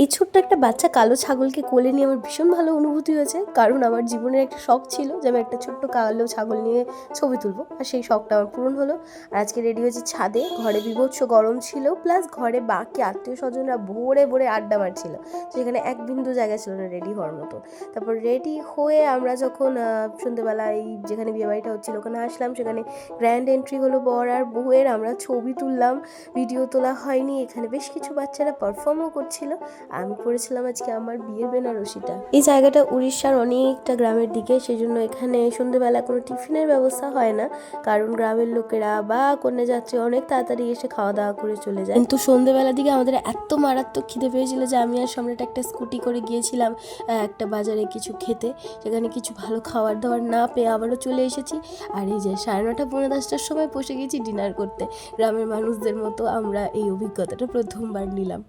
এই ছোট্ট একটা বাচ্চা কালো ছাগলকে কোলে নিয়ে আমার ভীষণ ভালো অনুভূতি হয়েছে, কারণ আমার জীবনের একটা শখ ছিল যে আমি একটা ছোট্ট কালো ছাগল নিয়ে ছবি তুলবো, আর সেই শখটা আমার পূরণ হলো। আর আজকে রেডি হয়েছি ছাদে, ঘরে বিভৎস গরম ছিল, প্লাস ঘরে বাকি আত্মীয় স্বজনরা ভোরে ভোরে আড্ডা মারছিল, সেখানে এক বিন্দু জায়গা ছিল না রেডি হওয়ার মতো। তারপর রেডি হয়ে আমরা যখন সন্ধ্যেবেলা এই যেখানে বিয়েবাড়িটা হচ্ছিল ওখানে আসলাম, সেখানে গ্র্যান্ড এন্ট্রি হলো বর আর বউয়ের। আমরা ছবি তুললাম, ভিডিও তোলা হয়নি। এখানে বেশ কিছু বাচ্চারা পারফর্মও করছিল। আমি পরেছিলাম আজকে আমার বিয়ের বেনারসিটা। এই জায়গাটা উড়িষ্যার অনেকটা গ্রামের দিকে, সেই জন্য এখানে সন্ধ্যেবেলা কোনো টিফিনের ব্যবস্থা হয় না, কারণ গ্রামের লোকেরা বা কন্যাযাত্রী অনেক তাড়াতাড়ি এসে খাওয়া দাওয়া করে চলে যায়। কিন্তু সন্ধ্যেবেলার দিকে আমাদের এত মারাত্মক খিদে পেয়েছিল যে আমি আর সম্রাট একটা স্কুটি করে গিয়েছিলাম একটা বাজারে কিছু খেতে। সেখানে কিছু ভালো খাবার দাবার না পেয়ে আবারও চলে এসেছি। আর এই যে 9:30 পৌনে 10টার সময় বসে গেছি ডিনার করতে। গ্রামের মানুষদের মতো আমরা এই অভিজ্ঞতাটা প্রথমবার নিলাম।